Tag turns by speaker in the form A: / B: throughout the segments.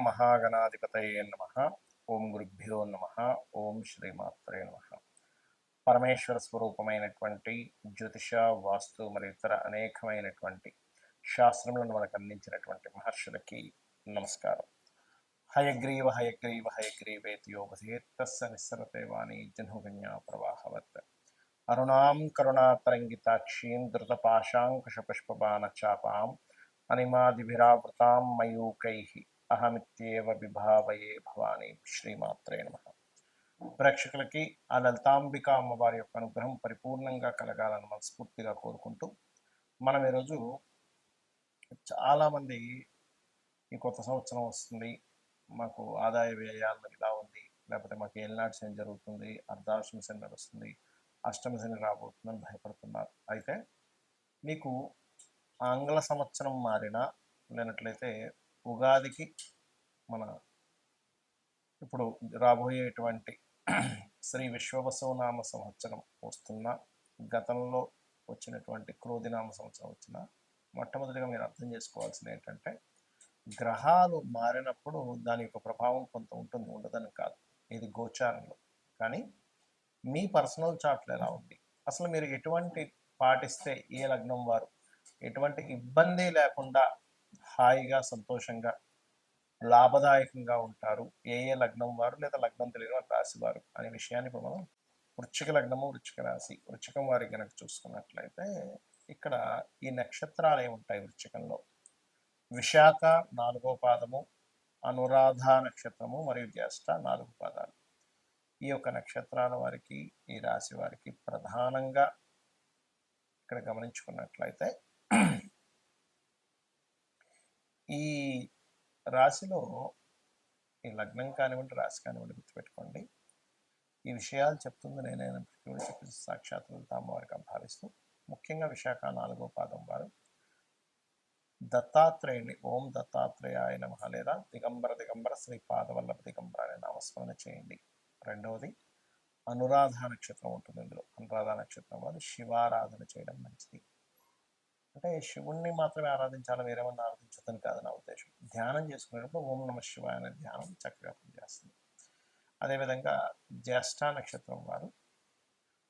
A: మహాగణాధిపతయే నమః. ఓం గురుభ్యో నమః. ఓం శ్రీమాత్రే నమః. పరమేశ్వర స్వరూపమైనటువంటి జ్యోతిష, వాస్తు మరియు ఇతర అనేకమైనటువంటి శాస్త్రములను మనకు అందించినటువంటి మహర్షులకి నమస్కారం. హయగ్రీవ హయగ్రీవ హయగ్రీవేతి యోగసేత్తస్స నిస్సరతే వాణి జహ్నుగన్యా ప్రవాహవత్. అరుణాం కరుణాతరంగితాక్షీం ధృతపాశాంకుశపుష్పబాణచాపాం అనిమాదిభిరావృతాం మయూకైః అహమిత్యేవ విభావయే భవాని. శ్రీమాత్రే నమః. ప్రేక్షకులకి ఆ లలితాంబిక అమ్మవారి యొక్క అనుగ్రహం పరిపూర్ణంగా కలగాలని మనస్ఫూర్తిగా కోరుకుంటూ, మనం ఈరోజు చాలామంది ఈ కొత్త సంవత్సరం వస్తుంది, మాకు ఆదాయ వ్యయాలు ఇలా ఉంది, లేకపోతే మాకు ఏలినాటి శని జరుగుతుంది, అర్ధాష్టమ శని నడుస్తుంది, అష్టమ శని రాబోతుందని భయపడుతున్నారు. అయితే మీకు ఆంగ్ల సంవత్సరం మారినా లేనట్లయితే ఉగాదికి మన ఇప్పుడు రాబోయేటువంటి శ్రీ విశ్వవసునామ సంవత్సరం వస్తున్న, గతంలో వచ్చినటువంటి క్రోధినామ సంవత్సరం వచ్చిన, మొట్టమొదటిగా మీరు అర్థం చేసుకోవాల్సింది ఏంటంటే, గ్రహాలు మారినప్పుడు దాని యొక్క ప్రభావం కొంత ఉంటుంది, ఉండదని కాదు. ఇది గోచారంలో. కానీ మీ పర్సనల్ చార్ట్లో ఎలా ఉంది, అసలు మీరు ఎటువంటి పాటిస్తే ఏ లగ్నం వారు ఎటువంటి ఇబ్బంది లేకుండా హాయిగా సంతోషంగా లాభదాయకంగా ఉంటారు, ఏ ఏ లగ్నం వారు లేదా లగ్నం తెలియని రాశి వారు అనే విషయాన్ని ఇప్పుడు మనం వృశ్చిక లగ్నము, వృశ్చిక రాశి, వృశ్చికం వారికి కనుక చూసుకున్నట్లయితే ఇక్కడ ఈ నక్షత్రాలు ఏముంటాయి వృశ్చికంలో? విశాఖ 4వ పాదము, అనురాధ నక్షత్రము మరియు జ్యేష్ఠ 4 పాదాలు. ఈ యొక్క నక్షత్రాల వారికి, ఈ రాశి వారికి ప్రధానంగా ఇక్కడ గమనించుకున్నట్లయితే ఈ రాశిలో ఈ లగ్నం కానివ్వండి, రాశి కానివ్వండి, గుర్తుపెట్టుకోండి, ఈ విషయాలు చెప్తుంది నేనైనప్పటికీ కూడా చెప్పి సాక్షాత్ అమ్మవారికి భావిస్తూ, ముఖ్యంగా విశాఖ 4వ పాదం వారు దత్తాత్రేయుని ఓం దత్తాత్రేయాయ నమః లేదా దిగంబర దిగంబర శ్రీ పాదవల్లభ దిగంబర అనే నామస్మరణ చేయండి. రెండవది అనురాధ నక్షత్రం ఉంటుంది. ఇందులో అనురాధ నక్షత్రం వారు శివారాధన చేయడం మంచిది. అంటే శివుణ్ణి మాత్రమే ఆరాధించాలి, వేరేమన్నా ఆరాధించదని కాదు నా ఉద్దేశం. ధ్యానం చేసుకునేటప్పుడు ఓం నమ శివాయ అనే ధ్యానం చక్కగా పనిచేస్తుంది. అదేవిధంగా జ్యేష్ఠ నక్షత్రం వారు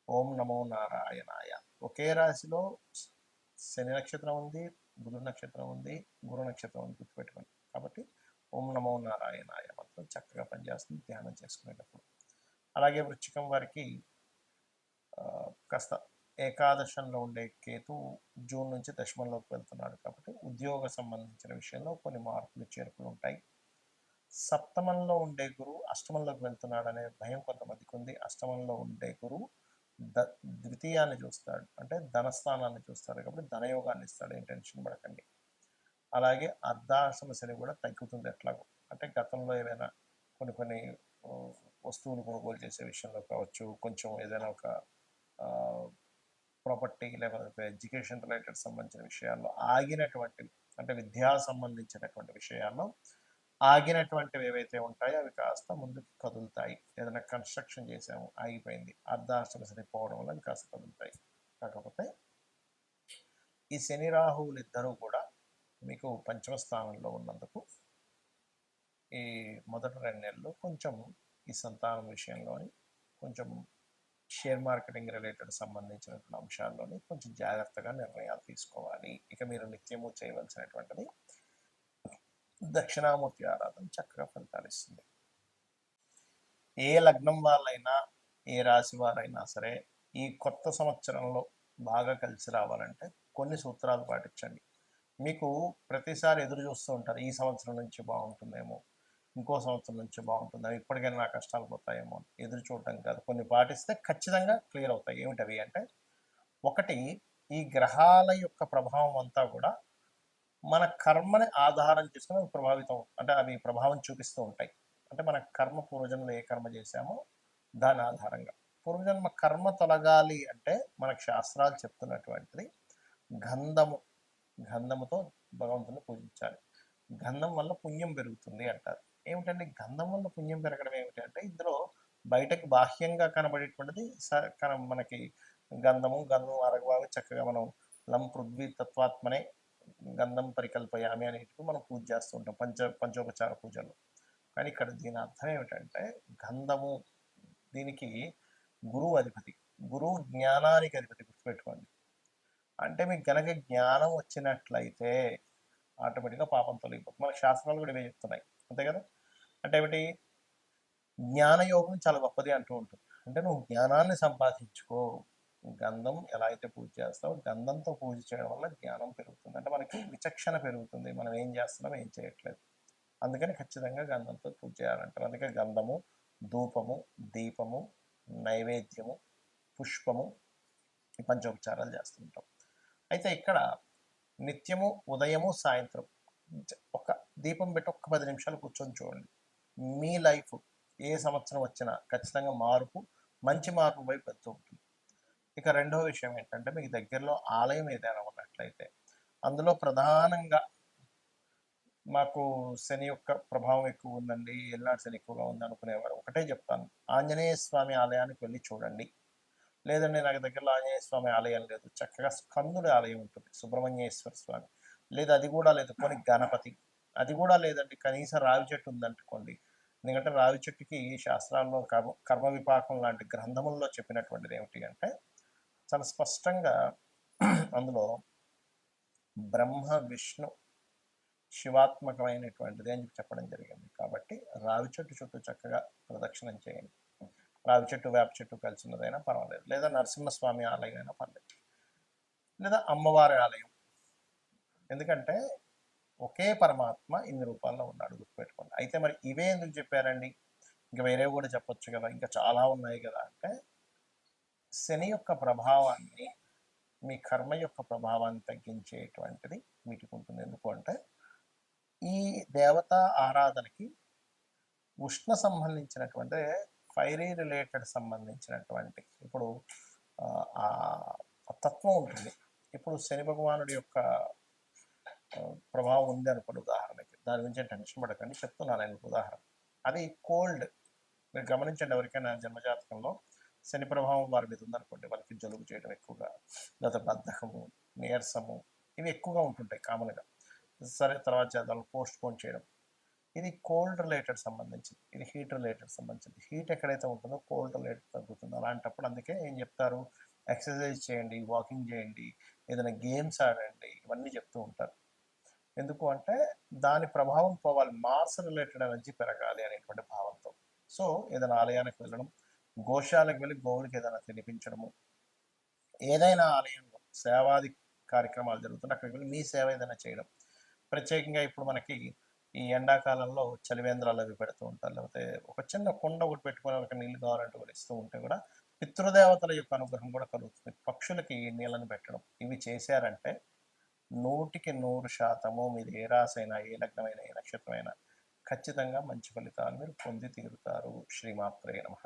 A: ఓం నమో నారాయణాయ. ఒకే రాశిలో శని నక్షత్రం ఉంది, బుధ నక్షత్రం ఉంది, గురు నక్షత్రం ఉంది, గుర్తుపెట్టుకోండి. కాబట్టి ఓం నమో నారాయణాయ మాత్రం చక్కగా పనిచేస్తుంది ధ్యానం చేసుకునేటప్పుడు. అలాగే వృశ్చికం వారికి కాస్త ఏకాదశంలో ఉండే కేతు జూన్ నుంచి దశమంలోకి వెళ్తున్నాడు కాబట్టి ఉద్యోగ సంబంధించిన విషయంలో కొన్ని మార్పులు చేర్పులు ఉంటాయి. సప్తమంలో ఉండే గురువు అష్టమంలోకి వెళ్తున్నాడు అనే భయం కొంతమందికి ఉంది. అష్టమంలో ఉండే గురువు ద్వితీయాన్ని చూస్తాడు, అంటే ధనస్థానాన్ని చూస్తాడు కాబట్టి ధనయోగాన్ని ఇస్తాడు, ఏం టెన్షన్ పడకండి. అలాగే అర్ధాష్టమ శని కూడా తగ్గుతుంది ఎట్లాగో, అంటే గతంలో ఏదైనా కొన్ని వస్తువులు కొనుగోలు చేసే విషయంలో కావచ్చు, కొంచెం ఏదైనా ఒక ప్రాపర్టీ లేకపోతే ఎడ్యుకేషన్ రిలేటెడ్ సంబంధించిన విషయాల్లో ఆగినటువంటివి, అంటే విద్యా సంబంధించినటువంటి విషయాల్లో ఆగినటువంటివి ఏవైతే ఉంటాయో అవి కాస్త ముందుకు కదులుతాయి. ఏదైనా కన్స్ట్రక్షన్ చేసాము ఆగిపోయింది, అర్ధాష్టమ శని పోవడం వల్ల అవి కాస్త కదులుతాయి. కాకపోతే ఈ శని రాహువులు ఇద్దరూ కూడా మీకు పంచమ స్థానంలో ఉన్నందుకు ఈ మొదటి 2 నెలలు కొంచెం ఈ సంతానం విషయంలోని, కొంచెం షేర్ మార్కెటింగ్ రిలేటెడ్ సంబంధించినటువంటి అంశాల్లోని కొంచెం జాగ్రత్తగా నిర్ణయాలు తీసుకోవాలి. ఇక మీరు నిత్యము చేయవలసినటువంటిది దక్షిణామూర్తి ఆరాధన చక్కగా ఫలితాలు ఇస్తుంది. ఏ లగ్నం వాళ్ళైనా, ఏ రాశి వారైనా సరే ఈ కొత్త సంవత్సరంలో బాగా కలిసి రావాలంటే కొన్ని సూత్రాలు పాటించండి. మీకు ప్రతిసారి ఎదురు చూస్తూ ఉంటారు, ఈ సంవత్సరం నుంచి బాగుంటుందేమో, ఇంకో సంవత్సరం నుంచి బాగుంటుంది, అవి ఇప్పటికైనా నా కష్టాలు పోతాయేమో ఎదురు చూడటం కాదు, కొన్ని పాటిస్తే ఖచ్చితంగా క్లియర్ అవుతాయి. ఏమిటవి అంటే, ఒకటి, ఈ గ్రహాల యొక్క ప్రభావం అంతా కూడా మన కర్మని ఆధారం చేసుకుని అవి ప్రభావితం, అంటే అవి ప్రభావం చూపిస్తూ ఉంటాయి. అంటే మన కర్మ, పూర్వజన్మలో ఏ కర్మ చేశామో దాని ఆధారంగా పూర్వజన్మ కర్మ తొలగాలి అంటే మనకు శాస్త్రాలు చెప్తున్నటువంటిది గంధముతో భగవంతుని పూజించాలి. గంధం వల్ల పుణ్యం పెరుగుతుంది అంటారు. ఏమిటంటే గంధం వల్ల పుణ్యం పెరగడం ఏమిటి అంటే, ఇందులో బయటకు బాహ్యంగా కనబడేటువంటిది మనకి గంధము అరగవావి చక్కగా మనం లం పృథ్వీ తత్వాత్మనే గంధం పరికల్పయామి అనేటివి మనం పూజ చేస్తూ ఉంటాం పంచోపచార పూజల్లో. కానీ ఇక్కడ దీని అర్థం ఏమిటంటే గంధము దీనికి గురువు అధిపతి, గురువు జ్ఞానానికి అధిపతి, గుర్తుపెట్టుకోండి. అంటే మీకు కనుక జ్ఞానం వచ్చినట్లయితే ఆటోమేటిక్గా పాపం తొలగిపోతుంది. మన శాస్త్రాలు కూడా ఇవే చెప్తున్నాయి, అంతే కదా. అంటే ఏమిటి, జ్ఞానయోగం చాలా గొప్పది అంటూ ఉంటుంది. అంటే నువ్వు జ్ఞానాన్ని సంపాదించుకో. గంధం ఎలా అయితే పూజ చేస్తావో గంధంతో పూజ చేయడం వల్ల జ్ఞానం పెరుగుతుంది. అంటే మనకి విచక్షణ పెరుగుతుంది, మనం ఏం చేస్తున్నాం ఏం చేయట్లేదు. అందుకని ఖచ్చితంగా గంధంతో పూజ చేయాలంటారు. అందుకే గంధము, ధూపము, దీపము, నైవేద్యము, పుష్పము, ఈ పంచోపచారాలు చేస్తుంటాం. అయితే ఇక్కడ నిత్యము ఉదయము సాయంత్రం ఒక దీపం పెట్టి ఒక్క 10 నిమిషాలు కూర్చొని చూడండి. మీ లైఫ్ ఏ సంవత్సరం వచ్చినా ఖచ్చితంగా మంచి మార్పు వైపు వెళ్తూ ఉంటుంది. ఇక రెండో విషయం ఏంటంటే, మీకు దగ్గరలో ఆలయం ఏదైనా ఉన్నట్లయితే అందులో ప్రధానంగా మాకు శని యొక్క ప్రభావం ఎక్కువ ఉందండి, ఏలినాటి శని ఎక్కువగా ఉంది అనుకునేవారు ఒకటే చెప్తాను, ఆంజనేయ స్వామి ఆలయానికి వెళ్ళి చూడండి. లేదండి నాకు దగ్గరలో ఆంజనేయ స్వామి ఆలయం లేదు, చక్కగా స్కందుడి ఆలయం ఉంటుంది, సుబ్రహ్మణ్యేశ్వర స్వామి, లేదా అది కూడా లేదు కొన్ని గణపతి, అది కూడా లేదండి కనీసం రావి చెట్టు ఉందనుకోండి. ఎందుకంటే రావి చెట్టుకి శాస్త్రాల్లో కర్మ విపాకం లాంటి గ్రంథముల్లో చెప్పినటువంటిది ఏమిటి అంటే, చాలా స్పష్టంగా అందులో బ్రహ్మ విష్ణు శివాత్మకమైనటువంటిది అని చెప్పడం జరిగింది. కాబట్టి రావి చెట్టు చుట్టూ చక్కగా ప్రదక్షిణం చేయండి. రావి చెట్టు వేప చెట్టు కలిసి ఉన్నదైనా పర్వాలేదు, లేదా నరసింహస్వామి ఆలయం అయినా పర్లేదు, లేదా అమ్మవారి ఆలయం. ఎందుకంటే ఒకే పరమాత్మ ఇన్ని రూపాల్లో ఉన్నాడు, గుర్తుపెట్టుకోండి. అయితే మరి ఇవే ఎందుకు చెప్పారండి, ఇంకా వేరే కూడా చెప్పొచ్చు కదా, ఇంకా చాలా ఉన్నాయి కదా అంటే, శని యొక్క ప్రభావాన్ని, మీ కర్మ యొక్క ప్రభావాన్ని తగ్గించేటువంటిది వీటికి ఉంటుంది. ఎందుకు అంటే ఈ దేవతా ఆరాధనకి ఉష్ణ సంబంధించినటువంటి, ఫైరీ రిలేటెడ్ సంబంధించినటువంటి ఇప్పుడు ఆ తత్వం ఉంటుంది. ఇప్పుడు శని భగవానుడి యొక్క ప్రభావం ఉంది అనుకోండి ఉదాహరణకి, దాని గురించి టెన్షన్ పడకండి, చెప్తున్నాను నేను ఉదాహరణ. అది కోల్డ్, మీరు గమనించండి, ఎవరికైనా జన్మజాతకంలో శని ప్రభావం వారి మీద ఉందనుకోండి, వాళ్ళకి జలుబు చేయడం ఎక్కువగా, లేదా బద్ధకము, నీరసము, ఇవి ఎక్కువగా ఉంటుంటాయి కామన్గా. సరే తర్వాత చేద్దాం, పోస్ట్ పోన్ చేయడం, ఇది కోల్డ్ రిలేటెడ్ సంబంధించింది, ఇది హీట్ రిలేటెడ్ సంబంధించింది. హీట్ ఎక్కడైతే ఉంటుందో కోల్డ్ రిలేటెడ్ తగ్గుతుంది. అలాంటప్పుడు అందుకే ఏం చెప్తారు, ఎక్సర్సైజ్ చేయండి, వాకింగ్ చేయండి, ఏదైనా గేమ్స్ ఆడండి, ఇవన్నీ చెప్తూ ఉంటారు. ఎందుకు అంటే దాని ప్రభావం పోవాలి, మార్స్ రిలేటెడ్ ఎనర్జీ పెరగాలి అనేటువంటి భావంతో. సో ఏదైనా ఆలయానికి వెళ్ళడం, గోశాలకు వెళ్ళి గోవులకి ఏదైనా తినిపించడము, ఏదైనా ఆలయంలో సేవాది కార్యక్రమాలు జరుగుతుంటే అక్కడికి వెళ్ళి మీ సేవ ఏదైనా చేయడం. ప్రత్యేకంగా ఇప్పుడు మనకి ఈ ఎండాకాలంలో చలివేంద్రాలు అవి పెడుతూ ఉంటారు, లేకపోతే ఒక చిన్న కుండ ఒకటి పెట్టుకొని ఒక నీళ్ళు కావాలంటే కూడా ఇస్తూ ఉంటే కూడా పితృదేవతల యొక్క అనుగ్రహం కూడా కలుగుతుంది. పక్షులకి నీళ్ళని పెట్టడం, ఇవి చేశారంటే 100% మీది ఏ రాసైనా, ఏ లగ్నమైన, ఏ నక్షత్రమైనా ఖచ్చితంగా మంచి ఫలితాలు మీరు పొంది తీరుతారు. శ్రీమాత్రే నమః.